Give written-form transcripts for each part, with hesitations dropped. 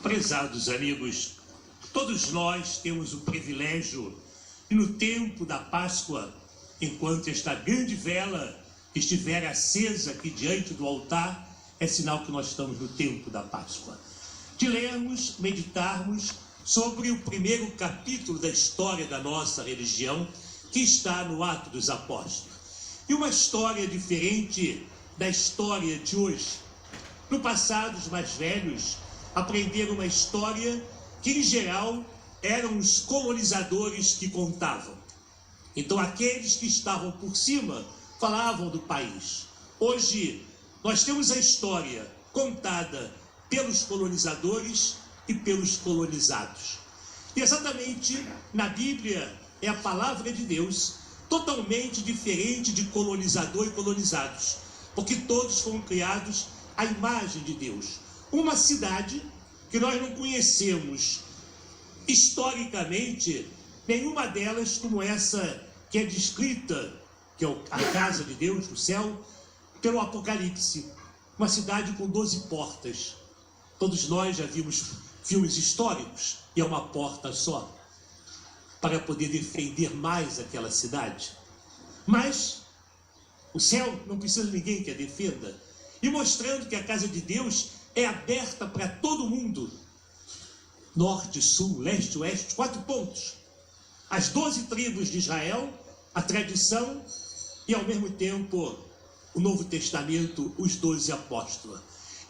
Prezados amigos, todos nós temos o privilégio de, no tempo da Páscoa, enquanto esta grande vela estiver acesa aqui diante do altar, é sinal que nós estamos no tempo da Páscoa, de lermos, meditarmos sobre o primeiro capítulo da história da nossa religião, que está no Atos dos Apóstolos. E uma história diferente da história de hoje. No passado, os mais velhos aprenderam uma história que, em geral, eram os colonizadores que contavam. Então, aqueles que estavam por cima falavam do país. Hoje, nós temos a história contada pelos colonizadores e pelos colonizados. E exatamente na Bíblia é a palavra de Deus totalmente diferente de colonizador e colonizados, porque todos foram criados à imagem de Deus. Uma cidade que nós não conhecemos historicamente, nenhuma delas como essa que é descrita, que é a casa de Deus, o céu, pelo Apocalipse. Uma cidade com 12 portas. Todos nós já vimos filmes históricos, e é uma porta só, para poder defender mais aquela cidade. Mas o céu não precisa de ninguém que a defenda, e mostrando que a casa de Deus é aberta para todo mundo. Norte, sul, leste, oeste, 4 pontos. As 12 tribos de Israel, a tradição e, ao mesmo tempo, o Novo Testamento, os 12 apóstolos.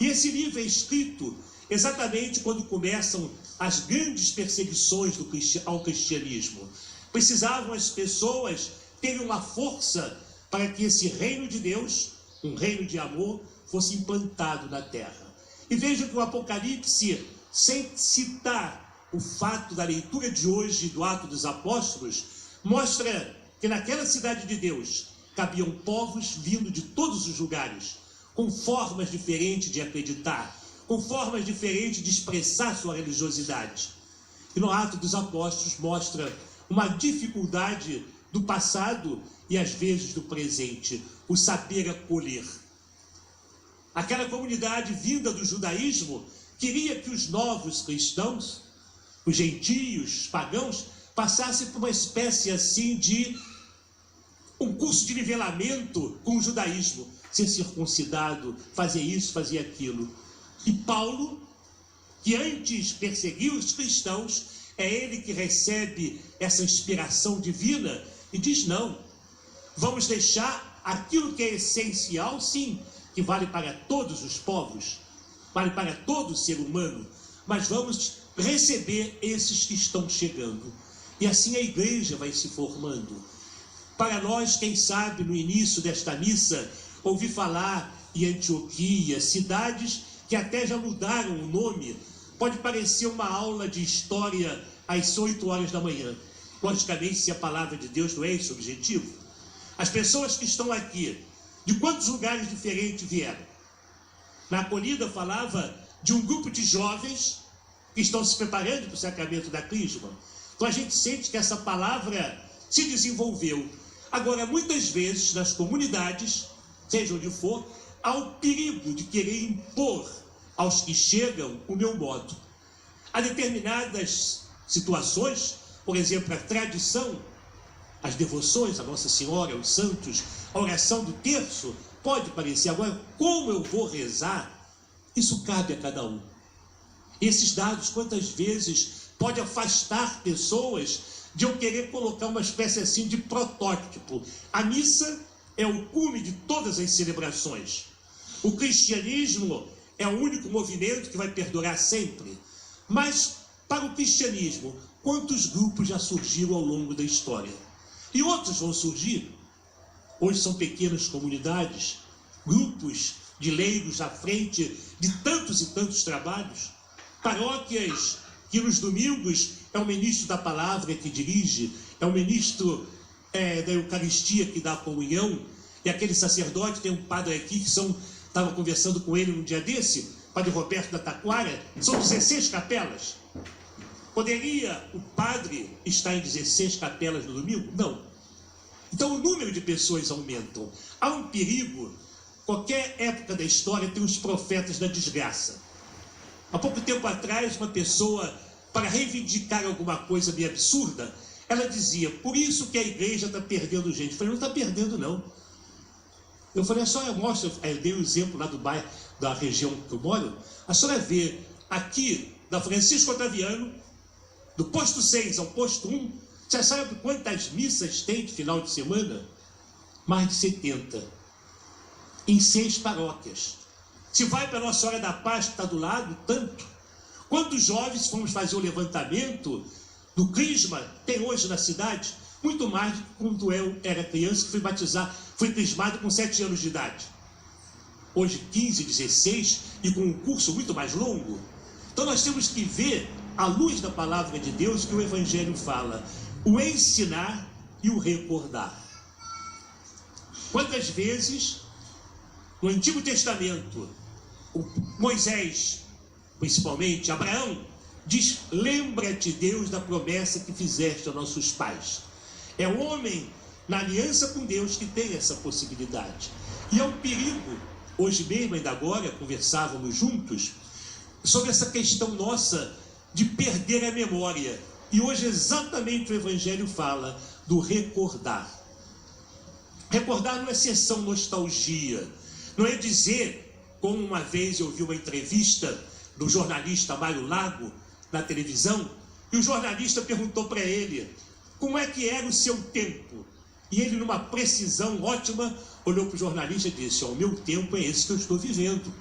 E esse livro é escrito exatamente quando começam as grandes perseguições ao cristianismo. Precisavam as pessoas terem uma força para que esse reino de Deus, um reino de amor, fosse implantado na terra. E veja que o Apocalipse, sem citar o fato da leitura de hoje do Atos dos Apóstolos, mostra que naquela cidade de Deus cabiam povos vindo de todos os lugares, com formas diferentes de acreditar, com formas diferentes de expressar sua religiosidade. E no Atos dos Apóstolos mostra uma dificuldade do passado e às vezes do presente, o saber acolher. Aquela comunidade vinda do judaísmo queria que os novos cristãos, os gentios, os pagãos, passassem por uma espécie assim de um curso de nivelamento com o judaísmo, ser circuncidado, fazer isso, fazer aquilo. E Paulo, que antes perseguiu os cristãos, é ele que recebe essa inspiração divina e diz: não, vamos deixar aquilo que é essencial, sim, que vale para todos os povos, vale para todo ser humano, mas vamos receber esses que estão chegando. E assim a igreja vai se formando. Para nós, quem sabe, no início desta missa, ouvi falar em Antioquia, cidades que até já mudaram o nome. Pode parecer uma aula de história às 8 horas da manhã. Logicamente, se a palavra de Deus não é esse o objetivo. As pessoas que estão aqui, de quantos lugares diferentes vieram? Na acolhida falava de um grupo de jovens que estão se preparando para o sacramento da Crisma. Então a gente sente que essa palavra se desenvolveu. Agora, muitas vezes, nas comunidades, seja onde for, há o perigo de querer impor aos que chegam o meu modo. Há determinadas situações, por exemplo, a tradição, as devoções a Nossa Senhora, aos santos, a oração do terço, pode parecer. Agora, como eu vou rezar, isso cabe a cada um. Esses dados, quantas vezes, pode afastar pessoas de eu querer colocar uma espécie assim de protótipo. A missa é o cume de todas as celebrações. O cristianismo é o único movimento que vai perdurar sempre. Mas, para o cristianismo, quantos grupos já surgiram ao longo da história? E outros vão surgir. Hoje são pequenas comunidades, grupos de leigos à frente de tantos e tantos trabalhos, paróquias que nos domingos é o ministro da palavra que dirige, é o ministro da Eucaristia que dá a comunhão, e aquele sacerdote, tem um padre aqui que estava conversando com ele num dia desse, padre Roberto da Taquara, são 16 capelas. Poderia o padre estar em 16 capelas no domingo? Não. Então o número de pessoas aumentam. Há um perigo. Qualquer época da história tem os profetas da desgraça. Há pouco tempo atrás, uma pessoa, para reivindicar alguma coisa meio absurda, ela dizia, por isso que a igreja está perdendo gente. Eu falei, não está perdendo, não. Eu falei, a senhora mostra, eu dei um exemplo lá do bairro, da região que eu moro, a senhora vê aqui, da Francisco Otaviano, do posto 6 ao posto 1, você sabe quantas missas tem de final de semana? Mais de 70. Em 6 paróquias. Se vai para a Nossa Senhora da Paz, que está do lado, tanto. Quantos jovens fomos fazer o levantamento do crisma tem hoje na cidade? Muito mais do que quando eu era criança, que fui crismado com 7 anos de idade. Hoje 15, 16 e com um curso muito mais longo. Então nós temos que ver, à luz da palavra de Deus, que o Evangelho fala, o ensinar e o recordar. Quantas vezes, no Antigo Testamento, Moisés, principalmente Abraão, diz, lembra-te, Deus, da promessa que fizeste a nossos pais. É o homem, na aliança com Deus, que tem essa possibilidade. E é um perigo. Hoje mesmo, ainda agora, conversávamos juntos sobre essa questão nossa de perder a memória. E hoje exatamente o Evangelho fala do recordar. Recordar não é sessão nostalgia. Não é dizer, como uma vez eu vi uma entrevista do jornalista Mário Lago na televisão, e o jornalista perguntou para ele, como é que era o seu tempo? E ele, numa precisão ótima, olhou para o jornalista e disse, o meu tempo é esse que eu estou vivendo.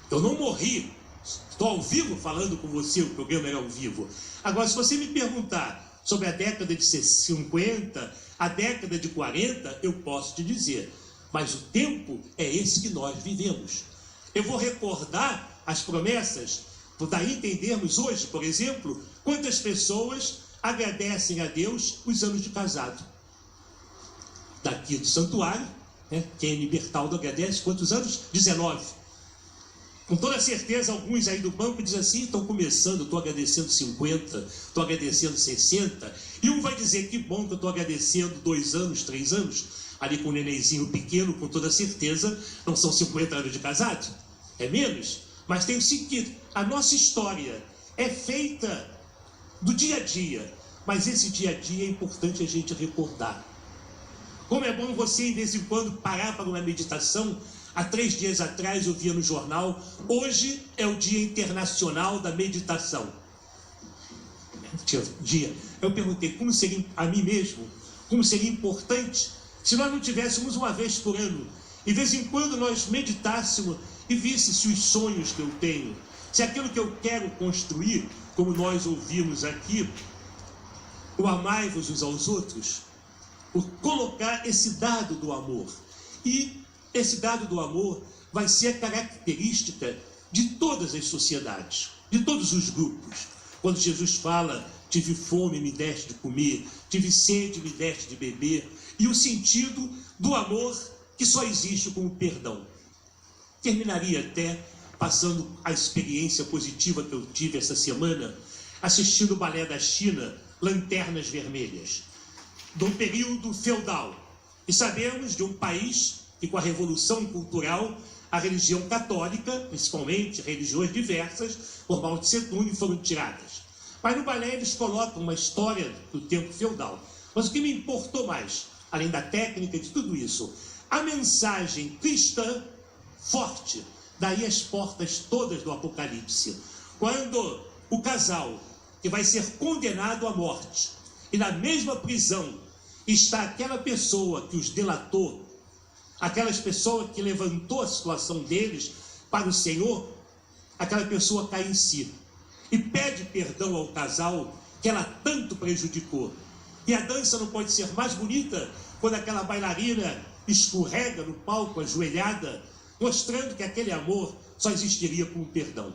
Eu não morri, estou ao vivo falando com você, o programa era ao vivo. Agora, se você me perguntar sobre a década de 50, a década de 40, eu posso te dizer, mas o tempo é esse que nós vivemos. Eu vou recordar as promessas, por daí entendermos hoje, por exemplo, quantas pessoas agradecem a Deus os anos de casado. Daqui do santuário, né? Kenny Bertaldo agradece quantos anos? 19. Com toda certeza, alguns aí do banco dizem assim, estão começando, estou agradecendo 50, estou agradecendo 60, e um vai dizer, que bom que eu estou agradecendo 2 anos, 3 anos, ali com um nenenzinho pequeno, com toda certeza, não são 50 anos de casado, é menos, mas tem o seguinte, a nossa história é feita do dia a dia, mas esse dia a dia é importante a gente recordar. Como é bom você, de vez em quando, parar para uma meditação. Há 3 dias atrás eu via no jornal, hoje é o Dia Internacional da Meditação. Eu perguntei, como seria, a mim mesmo, como seria importante se nós não tivéssemos uma vez por ano, e de vez em quando nós meditássemos e visse se os sonhos que eu tenho, se aquilo que eu quero construir, como nós ouvimos aqui, o amai-vos uns aos outros, por colocar esse dado do amor. E esse dado do amor vai ser a característica de todas as sociedades, de todos os grupos. Quando Jesus fala, tive fome, me deste de comer, tive sede, me deste de beber, e o sentido do amor que só existe com o perdão. Terminaria até passando a experiência positiva que eu tive essa semana, assistindo o balé da China, Lanternas Vermelhas, do período feudal. E sabemos de um país que, com a Revolução Cultural, a religião católica, principalmente religiões diversas, por Mao Tse Tung, foram tiradas. Mas no balé eles colocam uma história do tempo feudal. Mas o que me importou mais, além da técnica de tudo isso, a mensagem cristã forte, daí as portas todas do Apocalipse. Quando o casal que vai ser condenado à morte, e na mesma prisão está aquela pessoa que os delatou, aquelas pessoas que levantou a situação deles para o Senhor, aquela pessoa cai em si e pede perdão ao casal que ela tanto prejudicou. E a dança não pode ser mais bonita quando aquela bailarina escorrega no palco ajoelhada, mostrando que aquele amor só existiria com o perdão.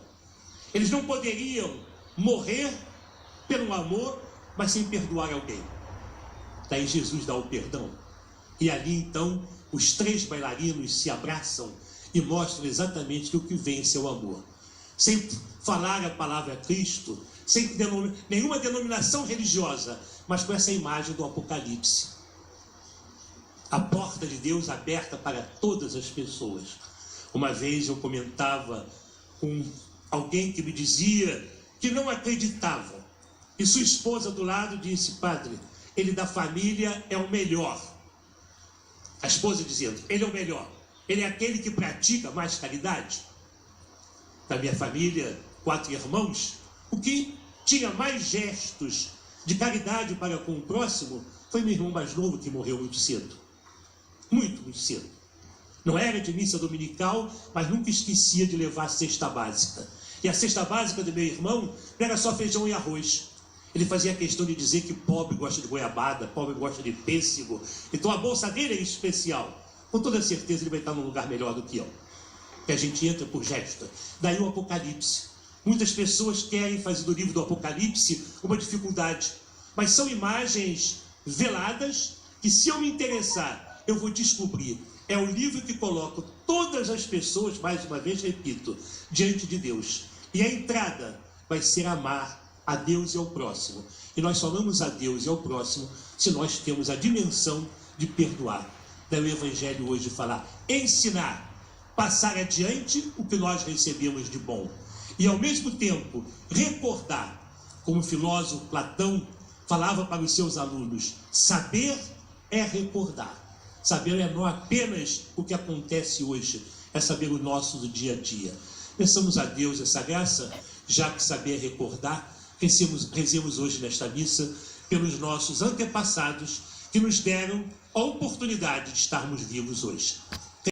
Eles não poderiam morrer pelo amor, mas sem perdoar alguém. Daí Jesus dá o perdão. E ali então os 3 bailarinos se abraçam e mostram exatamente que o que vence é o amor. Sem falar a palavra Cristo, sem nenhuma denominação religiosa, mas com essa imagem do Apocalipse. A porta de Deus aberta para todas as pessoas. Uma vez eu comentava com alguém que me dizia que não acreditava. E sua esposa do lado disse: padre, ele da família é o melhor. A esposa dizendo: ele é o melhor. Ele é aquele que pratica mais caridade. Da minha família, 4 irmãos, o que tinha mais gestos de caridade para com o próximo foi meu irmão mais novo, que morreu muito cedo. Muito cedo. Não era de missa dominical, mas nunca esquecia de levar a cesta básica. E a cesta básica do meu irmão não era só feijão e arroz. Ele fazia questão de dizer que pobre gosta de goiabada, pobre gosta de pêssego. Então a bolsa dele é especial. Com toda certeza ele vai estar num lugar melhor do que eu. Que a gente entra por gesto. Daí o Apocalipse. Muitas pessoas querem fazer do livro do Apocalipse uma dificuldade. Mas são imagens veladas que, se eu me interessar, eu vou descobrir. É o livro que coloca todas as pessoas, mais uma vez repito, diante de Deus. E a entrada vai ser amar a Deus e ao próximo. E nós só amamos a Deus e ao próximo se nós temos a dimensão de perdoar. Daí o Evangelho hoje falar: ensinar, passar adiante o que nós recebemos de bom. E ao mesmo tempo recordar, como o filósofo Platão falava para os seus alunos: saber é recordar. Saber é não apenas o que acontece hoje, é saber o nosso do dia a dia. Peçamos a Deus essa graça, já que saber é recordar. Rezemos hoje nesta missa pelos nossos antepassados que nos deram a oportunidade de estarmos vivos hoje.